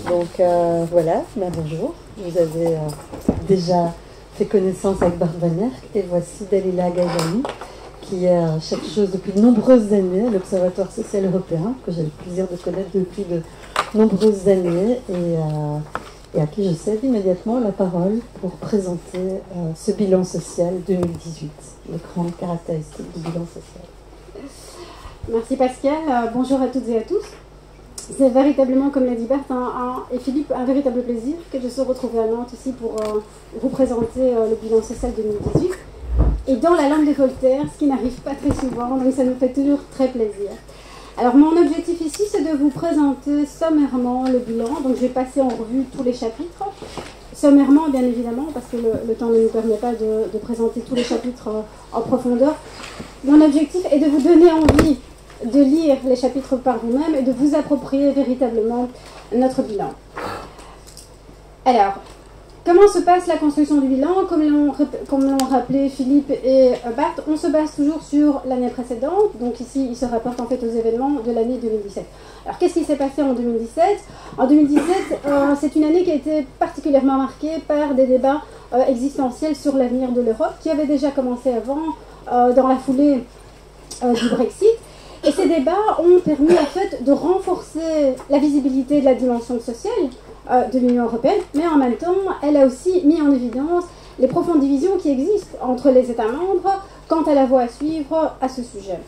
Donc voilà, bonjour. Vous avez déjà fait connaissance avec Bart Van Herk et voici Dalila Gaïdani qui est chercheuse depuis de nombreuses années à l'Observatoire social européen, que j'ai le plaisir de connaître depuis de nombreuses années et à qui je cède immédiatement la parole pour présenter ce bilan social 2018, les grandes caractéristiques du bilan social. Merci Pascal, bonjour à toutes et à tous. C'est véritablement, comme l'a dit Bart et Philippe, un véritable plaisir que de se retrouver à Nantes ici pour vous présenter le bilan social 2018. Et dans la langue de Voltaire, ce qui n'arrive pas très souvent, donc ça nous fait toujours très plaisir. Alors mon objectif ici, c'est de vous présenter sommairement le bilan. Donc je vais passer en revue tous les chapitres. Sommairement, bien évidemment, parce que le temps ne nous permet pas de présenter tous les chapitres en profondeur. Mon objectif est de vous donner envie de lire les chapitres par vous-même et de vous approprier véritablement notre bilan. Alors, comment se passe la construction du bilan? Comme l'ont rappelé Philippe et Bart, on se base toujours sur l'année précédente. Donc ici, il se rapporte en fait aux événements de l'année 2017. Alors, qu'est-ce qui s'est passé en 2017? En 2017, c'est une année qui a été particulièrement marquée par des débats existentiels sur l'avenir de l'Europe, qui avaient déjà commencé avant, dans la foulée du Brexit. Et ces débats ont permis en fait de renforcer la visibilité de la dimension sociale de l'Union européenne, mais en même temps, elle a aussi mis en évidence les profondes divisions qui existent entre les États membres quant à la voie à suivre à ce sujet.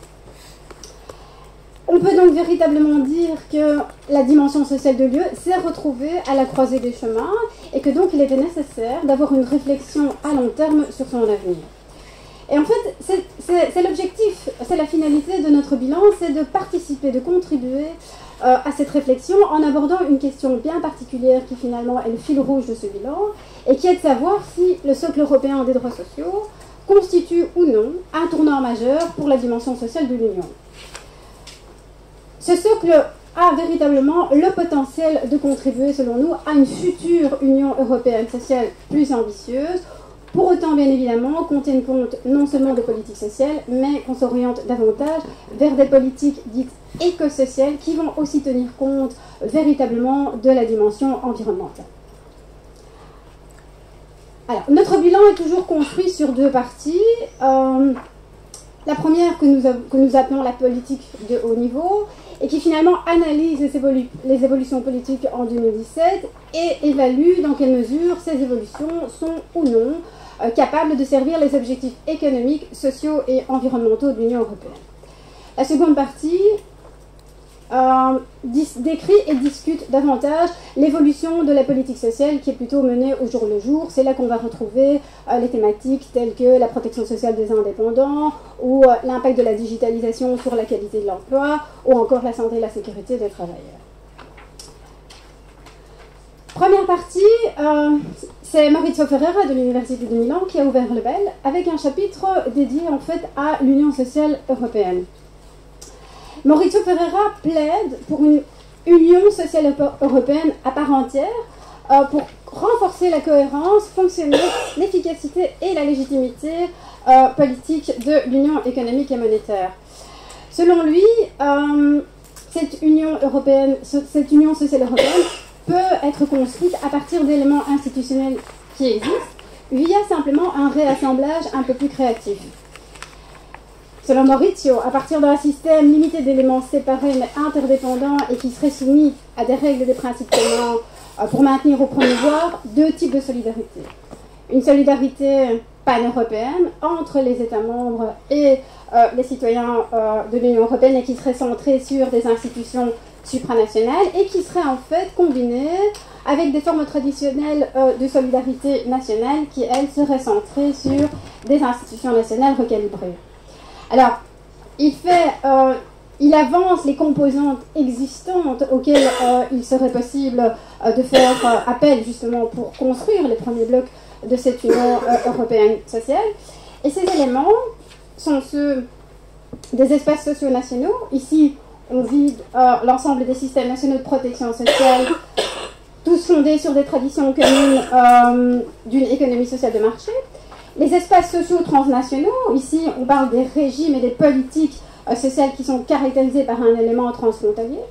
On peut donc véritablement dire que la dimension sociale de l'UE s'est retrouvée à la croisée des chemins et que donc il était nécessaire d'avoir une réflexion à long terme sur son avenir. Et en fait, c'est l'objectif, c'est la finalité de notre bilan, c'est de participer, de contribuer à cette réflexion en abordant une question bien particulière qui finalement est le fil rouge de ce bilan et qui est de savoir si le socle européen des droits sociaux constitue ou non un tournant majeur pour la dimension sociale de l'Union. Ce socle a véritablement le potentiel de contribuer, selon nous, à une future Union européenne sociale plus ambitieuse. Pour autant, bien évidemment, qu'on tienne compte non seulement de politiques sociales, mais qu'on s'oriente davantage vers des politiques dites éco-sociales qui vont aussi tenir compte véritablement de la dimension environnementale. Alors, notre bilan est toujours construit sur deux parties. La première que nous appelons la politique de haut niveau et qui finalement analyse les évolutions politiques en 2017 et évalue dans quelle mesure ces évolutions sont ou non capables de servir les objectifs économiques, sociaux et environnementaux de l'Union européenne. La seconde partie décrit et discute davantage l'évolution de la politique sociale qui est plutôt menée au jour le jour. C'est là qu'on va retrouver les thématiques telles que la protection sociale des indépendants ou l'impact de la digitalisation sur la qualité de l'emploi ou encore la santé et la sécurité des travailleurs. Première partie, c'est Maurizio Ferreira de l'Université de Milan qui a ouvert le bal avec un chapitre dédié en fait à l'Union sociale européenne. Maurizio Ferreira plaide pour une Union sociale européenne à part entière pour renforcer la cohérence fonctionnelle, l'efficacité et la légitimité politique de l'Union économique et monétaire. Selon lui, cette Union sociale européenne peut être construite à partir d'éléments institutionnels qui existent via simplement un réassemblage un peu plus créatif. Selon Maurizio, à partir d'un système limité d'éléments séparés mais interdépendants et qui seraient soumis à des règles et des principes communs pour maintenir ou promouvoir deux types de solidarité. Une solidarité pan-européenne entre les États membres et les citoyens de l'Union européenne et qui serait centrée sur des institutions supranationales et qui serait en fait combinée avec des formes traditionnelles de solidarité nationale qui, elles, seraient centrées sur des institutions nationales recalibrées. Alors, il avance les composantes existantes auxquelles il serait possible de faire appel justement pour construire les premiers blocs de cette Union européenne sociale. Et ces éléments sont ceux des espaces sociaux nationaux. Ici, on vide l'ensemble des systèmes nationaux de protection sociale, tous fondés sur des traditions communes d'une économie sociale de marché. Les espaces sociaux transnationaux, ici on parle des régimes et des politiques sociales qui sont caractérisés par un élément transfrontalier.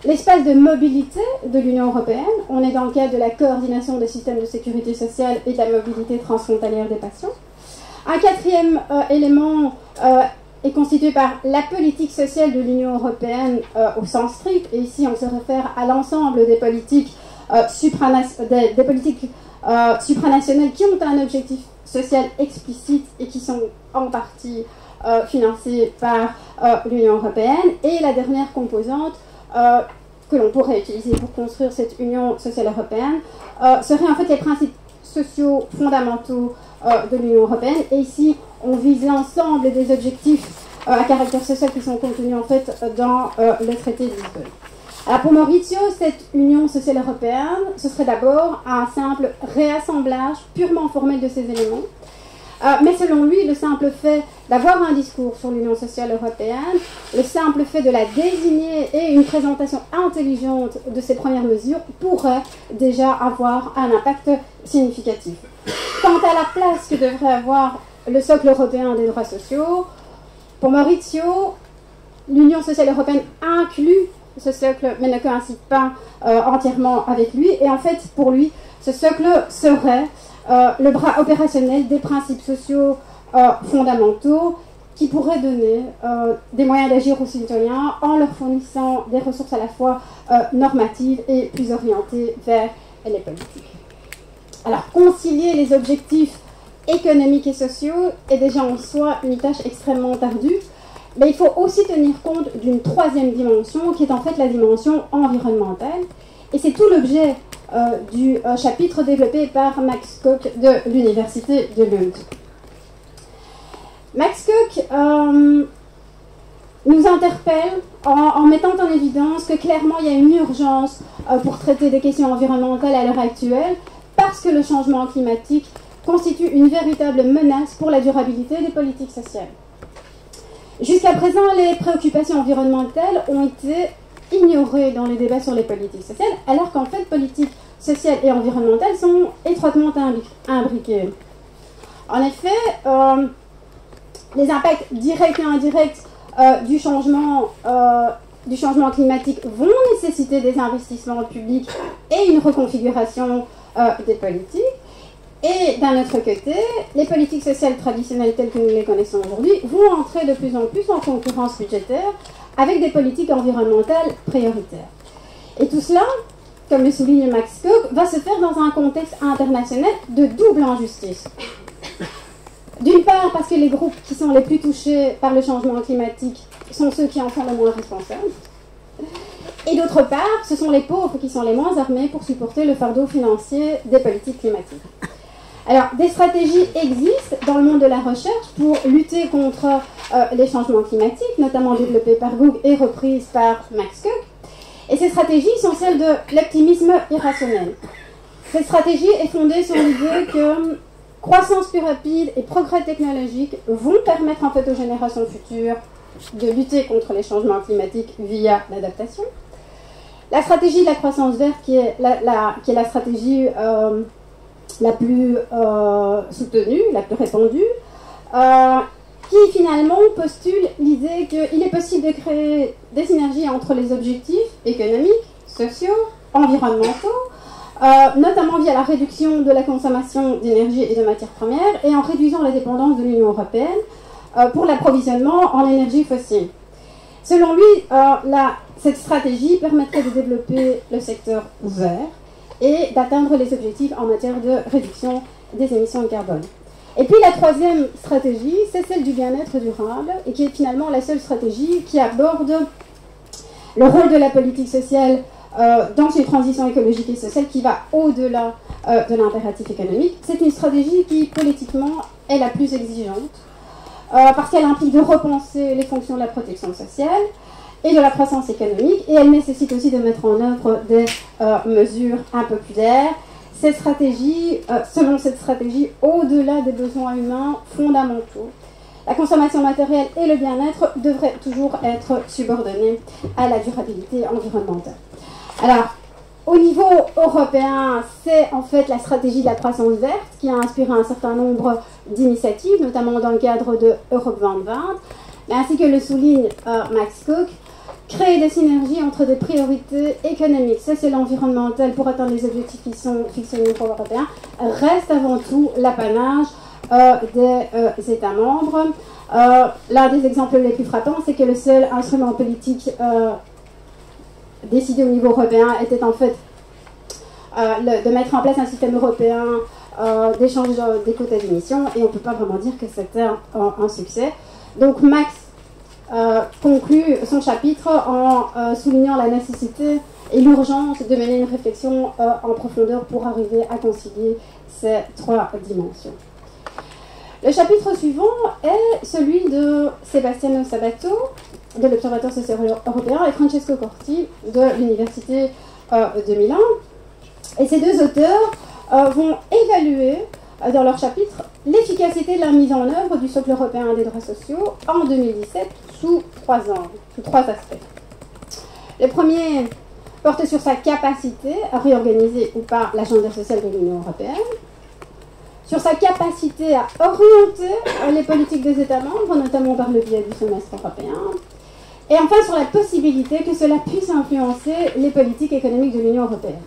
l'espace de mobilité de l'Union européenne. On est dans le cadre de la coordination des systèmes de sécurité sociale et de la mobilité transfrontalière des patients. Un quatrième élément est constitué par la politique sociale de l'Union européenne au sens strict, et ici on se réfère à l'ensemble des politiques, supranationales qui ont un objectif social explicite et qui sont en partie financées par l'Union européenne. Et la dernière composante que l'on pourrait utiliser pour construire cette Union sociale européenne serait en fait les principes sociaux fondamentaux de l'Union européenne. Et ici, on vise l'ensemble des objectifs à caractère social qui sont contenus en fait dans le traité de Lisbonne. Alors pour Maurizio, cette Union sociale européenne, ce serait d'abord un simple réassemblage purement formel de ces éléments. Mais selon lui, le simple fait d'avoir un discours sur l'Union sociale européenne, le simple fait de la désigner et une présentation intelligente de ces premières mesures pourrait déjà avoir un impact significatif. Quant à la place que devrait avoir le socle européen des droits sociaux, pour Maurizio, l'Union sociale européenne inclut ce socle, mais ne coïncide pas entièrement avec lui. Et en fait, pour lui, ce socle serait le bras opérationnel des principes sociaux fondamentaux qui pourraient donner des moyens d'agir aux citoyens en leur fournissant des ressources à la fois normatives et plus orientées vers les politiques. Alors, concilier les objectifs économiques et sociaux est déjà en soi une tâche extrêmement ardue, mais il faut aussi tenir compte d'une troisième dimension qui est en fait la dimension environnementale. Et c'est tout l'objet du chapitre développé par Max Koch de l'Université de Lund. Max Koch nous interpelle en mettant en évidence que clairement il y a une urgence pour traiter des questions environnementales à l'heure actuelle parce que le changement climatique constitue une véritable menace pour la durabilité des politiques sociales. Jusqu'à présent, les préoccupations environnementales ont été ignorées dans les débats sur les politiques sociales, alors qu'en fait, politiques sociales et environnementales sont étroitement imbriquées. En effet, les impacts directs et indirects du changement climatique vont nécessiter des investissements publics et une reconfiguration des politiques. Et d'un autre côté, les politiques sociales traditionnelles telles que nous les connaissons aujourd'hui vont entrer de plus en plus en concurrence budgétaire avec des politiques environnementales prioritaires. Et tout cela, comme le souligne Max Koch, va se faire dans un contexte international de double injustice. D'une part, parce que les groupes qui sont les plus touchés par le changement climatique sont ceux qui en sont le moins responsables. Et d'autre part, ce sont les pauvres qui sont les moins armés pour supporter le fardeau financier des politiques climatiques. Alors, des stratégies existent dans le monde de la recherche pour lutter contre les changements climatiques, notamment développées par Google et reprises par Max Koch. Et ces stratégies sont celles de l'optimisme irrationnel. Cette stratégie est fondée sur l'idée que croissance plus rapide et progrès technologiques vont permettre en fait aux générations futures de lutter contre les changements climatiques via l'adaptation. La stratégie de la croissance verte, qui est la stratégie la plus soutenue, la plus répandue, qui finalement postule l'idée qu'il est possible de créer des synergies entre les objectifs économiques, sociaux, environnementaux, notamment via la réduction de la consommation d'énergie et de matières premières et en réduisant la dépendance de l'Union européenne pour l'approvisionnement en énergie fossile. Selon lui, cette stratégie permettrait de développer le secteur vert et d'atteindre les objectifs en matière de réduction des émissions de carbone. Et puis la troisième stratégie, c'est celle du bien-être durable, et qui est finalement la seule stratégie qui aborde le rôle de la politique sociale dans une transition écologique et sociale qui va au-delà de l'impératif économique. C'est une stratégie qui, politiquement, est la plus exigeante, parce qu'elle implique de repenser les fonctions de la protection sociale et de la croissance économique, et elle nécessite aussi de mettre en œuvre des mesures impopulaires. Selon cette stratégie, au-delà des besoins humains fondamentaux, la consommation matérielle et le bien-être devraient toujours être subordonnés à la durabilité environnementale. Alors, au niveau européen, c'est en fait la stratégie de la croissance verte qui a inspiré un certain nombre d'initiatives, notamment dans le cadre de Europe 2020, mais ainsi que le souligne Max Koch, créer des synergies entre des priorités économiques, sociales et environnementales pour atteindre les objectifs qui sont fixés au niveau européen, reste avant tout l'apanage des États membres. L'un des exemples les plus frappants, c'est que le seul instrument politique décidé au niveau européen était en fait de mettre en place un système européen d'échange des quotas d'émissions, et on ne peut pas vraiment dire que c'était un succès. Donc Max conclut son chapitre en soulignant la nécessité et l'urgence de mener une réflexion en profondeur pour arriver à concilier ces trois dimensions. Le chapitre suivant est celui de Sebastiano Sabato, de l'Observatoire social européen, et Francesco Corti, de l'Université de Milan. Et ces deux auteurs vont évaluer dans leur chapitre l'efficacité de la mise en œuvre du socle européen des droits sociaux en 2017 sous trois aspects. Le premier porte sur sa capacité à réorganiser ou pas l'agenda social de l'Union européenne, sur sa capacité à orienter les politiques des États membres, notamment par le biais du semestre européen, et enfin sur la possibilité que cela puisse influencer les politiques économiques de l'Union européenne.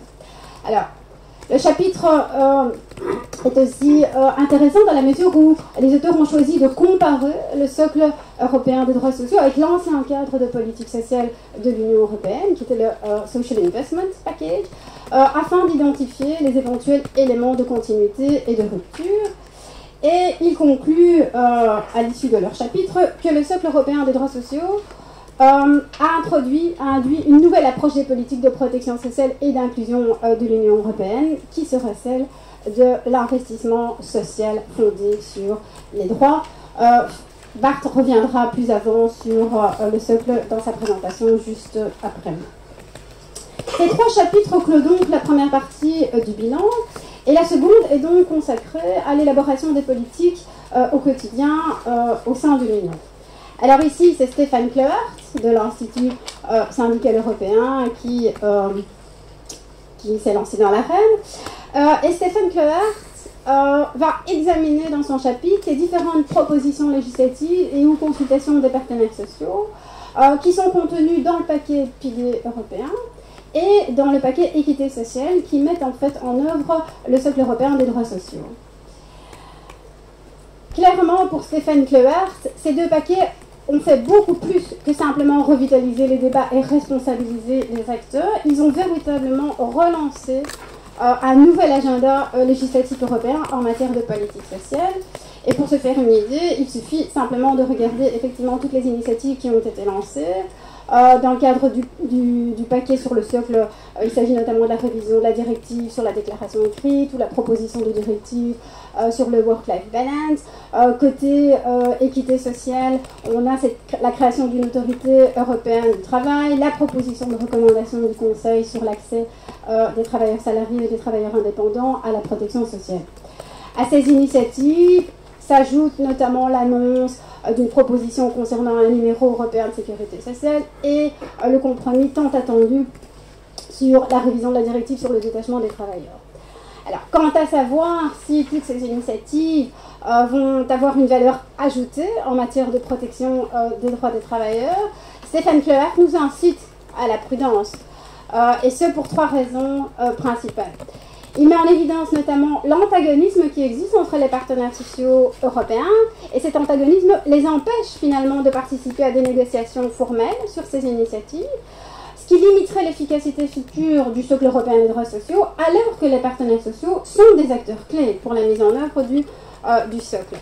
Alors, le chapitre est aussi intéressant dans la mesure où les auteurs ont choisi de comparer le socle européen des droits sociaux avec l'ancien cadre de politique sociale de l'Union européenne, qui était le Social Investment Package, afin d'identifier les éventuels éléments de continuité et de rupture. Et ils concluent, à l'issue de leur chapitre, que le socle européen des droits sociaux a induit une nouvelle approche des politiques de protection sociale et d'inclusion de l'Union européenne, qui serait celle de l'investissement social fondé sur les droits. Bart reviendra plus avant sur le socle dans sa présentation juste après. Ces trois chapitres clôt donc la première partie du bilan, et la seconde est donc consacrée à l'élaboration des politiques au quotidien au sein de l'Union. Alors ici, c'est Stéphane Kleuert de l'Institut syndical européen qui s'est lancé dans l'arène. Et Stéphane Kleuert va examiner dans son chapitre les différentes propositions législatives et ou consultations des partenaires sociaux qui sont contenues dans le paquet pilier européen et dans le paquet équité sociale qui mettent en fait en œuvre le socle européen des droits sociaux. Clairement, pour Stéphane Kleuert, ces deux paquets ont fait beaucoup plus que simplement revitaliser les débats et responsabiliser les acteurs. Ils ont véritablement relancé un nouvel agenda législatif européen en matière de politique sociale. Et pour se faire une idée, il suffit simplement de regarder effectivement toutes les initiatives qui ont été lancées. Dans le cadre du paquet sur le socle, il s'agit notamment de la révision de la directive sur la déclaration écrite ou la proposition de directive sur le work-life balance. Côté équité sociale, on a la création d'une autorité européenne du travail, la proposition de recommandation du Conseil sur l'accès des travailleurs salariés et des travailleurs indépendants à la protection sociale. À ces initiatives s'ajoute notamment l'annonce d'une proposition concernant un numéro européen de sécurité sociale et le compromis tant attendu sur la révision de la directive sur le détachement des travailleurs. Alors, quant à savoir si toutes ces initiatives vont avoir une valeur ajoutée en matière de protection des droits des travailleurs, Stéphane Kleuert nous incite à la prudence, et ce pour trois raisons principales. Il met en évidence notamment l'antagonisme qui existe entre les partenaires sociaux européens, et cet antagonisme les empêche finalement de participer à des négociations formelles sur ces initiatives, ce qui limiterait l'efficacité future du socle européen des droits sociaux, alors que les partenaires sociaux sont des acteurs clés pour la mise en œuvre du socle.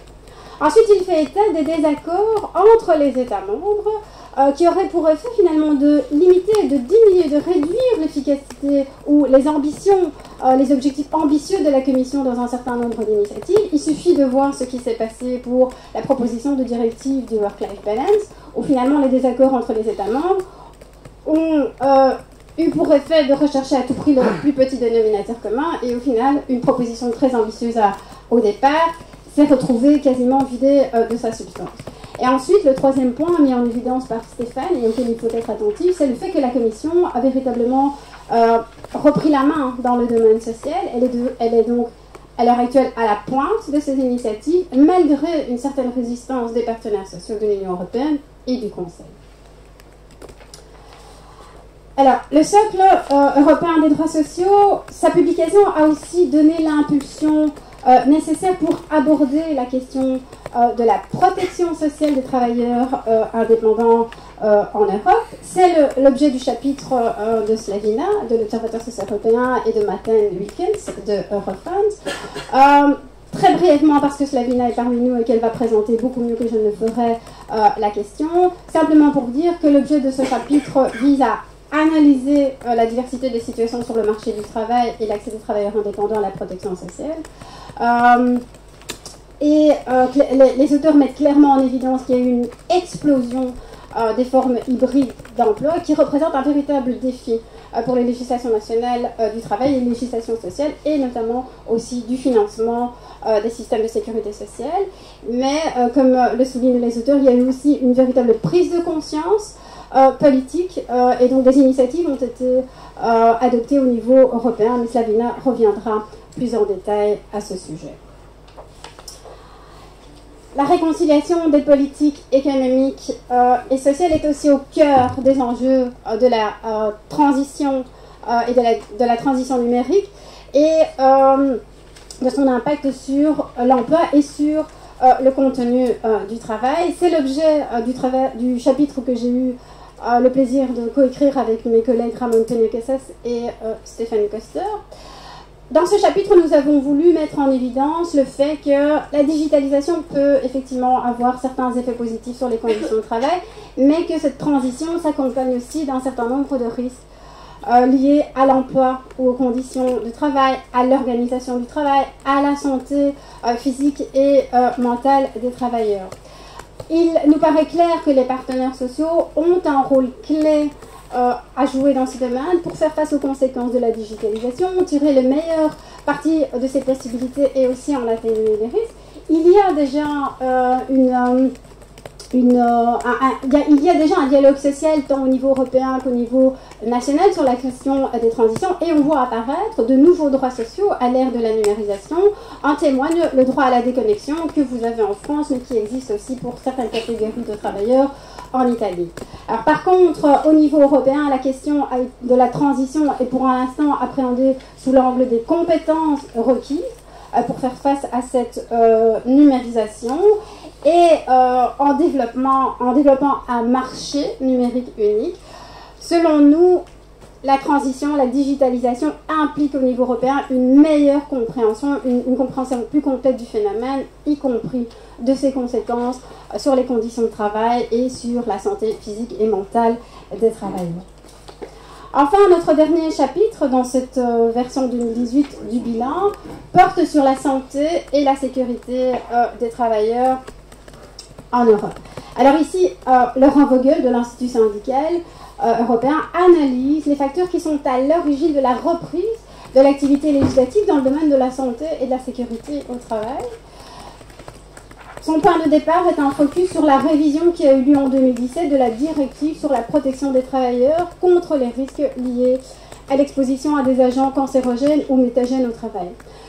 Ensuite, il fait état des désaccords entre les États membres qui auraient pour effet finalement de limiter, de diminuer, de réduire l'efficacité ou les ambitions, les objectifs ambitieux de la Commission dans un certain nombre d'initiatives. Il suffit de voir ce qui s'est passé pour la proposition de directive du work-life balance, où finalement les désaccords entre les États membres ont eu pour effet de rechercher à tout prix le plus petit dénominateur commun, et au final, une proposition très ambitieuse au départ s'est retrouvée quasiment vidée de sa substance. Et ensuite, le troisième point mis en évidence par Stéphane, et auquel il faut être attentif, c'est le fait que la Commission a véritablement repris la main dans le domaine social. Elle est donc à l'heure actuelle à la pointe de ces initiatives, malgré une certaine résistance des partenaires sociaux de l'Union européenne et du Conseil. Alors, le socle européen des droits sociaux, sa publication a aussi donné l'impulsion nécessaire pour aborder la question de la protection sociale des travailleurs indépendants en Europe. C'est l'objet du chapitre de Slavina, de l'Observatoire social européen, et de Martin Wickens, de Eurofund. Très brièvement, parce que Slavina est parmi nous et qu'elle va présenter beaucoup mieux que je ne le ferai la question, simplement pour dire que l'objet de ce chapitre vise à analyser la diversité des situations sur le marché du travail et l'accès des travailleurs indépendants à la protection sociale. Les auteurs mettent clairement en évidence qu'il y a eu une explosion des formes hybrides d'emploi qui représentent un véritable défi pour les législations nationales du travail et les législations sociales, et notamment aussi du financement des systèmes de sécurité sociale. Mais comme le soulignent les auteurs, il y a eu aussi une véritable prise de conscience politique, et donc des initiatives ont été adoptées au niveau européen, mais Slavina reviendra plus en détail à ce sujet. La réconciliation des politiques économiques et sociales est aussi au cœur des enjeux de la transition et de la transition numérique, et de son impact sur l'emploi et sur le contenu du travail. C'est l'objet du chapitre que j'ai eu le plaisir de coécrire avec mes collègues Ramon Penekesas et Stéphane Koster. Dans ce chapitre, nous avons voulu mettre en évidence le fait que la digitalisation peut effectivement avoir certains effets positifs sur les conditions de travail, mais que cette transition s'accompagne aussi d'un certain nombre de risques liés à l'emploi ou aux conditions de travail, à l'organisation du travail, à la santé physique et mentale des travailleurs. Il nous paraît clair que les partenaires sociaux ont un rôle clé à jouer dans ce domaine pour faire face aux conséquences de la digitalisation, tirer le meilleur parti de ces possibilités et aussi en atténuer les risques. Il y a déjà il y a déjà un dialogue social tant au niveau européen qu'au niveau national sur la question des transitions, et on voit apparaître de nouveaux droits sociaux à l'ère de la numérisation. En témoigne le droit à la déconnexion que vous avez en France, mais qui existe aussi pour certaines catégories de travailleurs en Italie. Alors par contre, au niveau européen, la question de la transition est pour l'instant appréhendée sous l'angle des compétences requises pour faire face à cette numérisation, et en développant un marché numérique unique. Selon nous, la transition, la digitalisation implique au niveau européen une meilleure compréhension, une compréhension plus complète du phénomène, y compris de ses conséquences sur les conditions de travail et sur la santé physique et mentale des travailleurs. Enfin, notre dernier chapitre dans cette version 2018 du bilan porte sur la santé et la sécurité des travailleurs en Europe. Alors ici, Laurent Vogel de l'Institut syndical européen analyse les facteurs qui sont à l'origine de la reprise de l'activité législative dans le domaine de la santé et de la sécurité au travail. Son point de départ est un focus sur la révision qui a eu lieu en 2017 de la directive sur la protection des travailleurs contre les risques liés à l'exposition à des agents cancérogènes ou mutagènes au travail.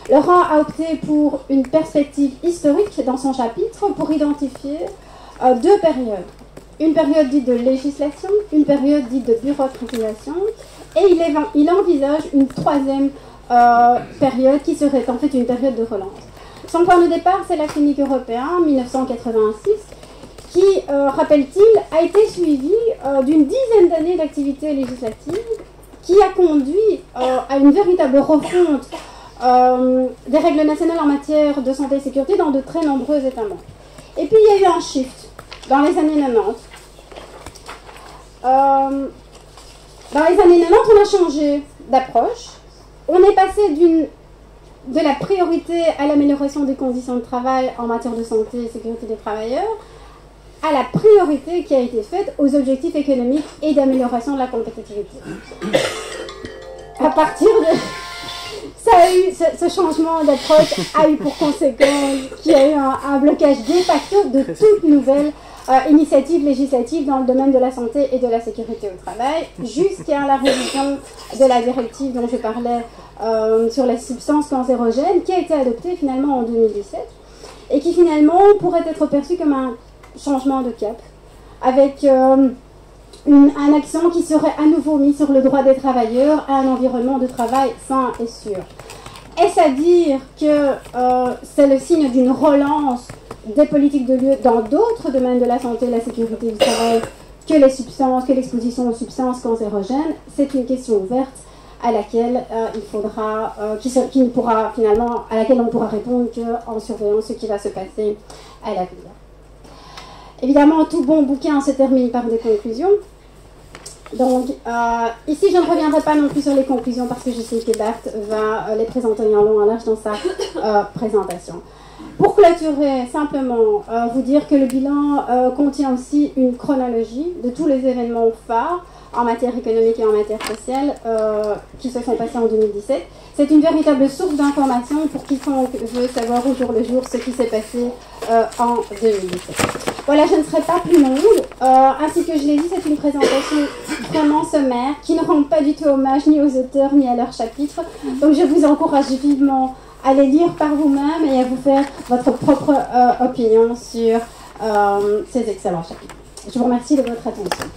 Laurent a opté pour une perspective historique dans son chapitre pour identifier deux périodes. Une période dite de législation, une période dite de bureaucratisation, et il envisage une troisième période qui serait en fait une période de relance. Son point de départ, c'est la clinique européenne 1986, qui, rappelle-t-il, a été suivi d'une dizaine d'années d'activité législative, qui a conduit à une véritable refonte des règles nationales en matière de santé et sécurité dans de très nombreux États membres. Et puis il y a eu un shift dans les années 90. Dans les années 90, on a changé d'approche. On est passé de la priorité à l'amélioration des conditions de travail en matière de santé et sécurité des travailleurs à la priorité qui a été faite aux objectifs économiques et d'amélioration de la compétitivité. À partir de... Ce changement d'approche a eu pour conséquence qu'il y a eu un blocage de facto de toute nouvelle initiative législative dans le domaine de la santé et de la sécurité au travail, jusqu'à la révision de la directive dont je parlais sur les substances cancérogènes, qui a été adoptée finalement en 2017, et qui finalement pourrait être perçue comme un changement de cap, avec un accent qui serait à nouveau mis sur le droit des travailleurs à un environnement de travail sain et sûr. Est-ce à dire que c'est le signe d'une relance des politiques de lieu dans d'autres domaines de la santé et de la sécurité du travail que les substances, que l'exposition aux substances cancérogènes? C'est une question ouverte à laquelle il faudra, qui ne pourra finalement, à laquelle on ne pourra répondre qu'en surveillant ce qui va se passer à l'avenir. Évidemment, tout bon bouquin se termine par des conclusions. Donc, ici, je ne reviendrai pas non plus sur les conclusions parce que je sais que Bart va les présenter en long et en large dans sa présentation. Pour clôturer, simplement, vous dire que le bilan contient aussi une chronologie de tous les événements phares en matière économique et en matière sociale qui se sont passés en 2017. C'est une véritable source d'information pour quiconque veut savoir au jour le jour ce qui s'est passé en 2017. Voilà, je ne serai pas plus longue. Ainsi que je l'ai dit, c'est une présentation vraiment sommaire qui ne rend pas du tout hommage ni aux auteurs ni à leurs chapitres. Donc je vous encourage vivement à les lire par vous-même et à vous faire votre propre opinion sur ces excellents chapitres. Je vous remercie de votre attention.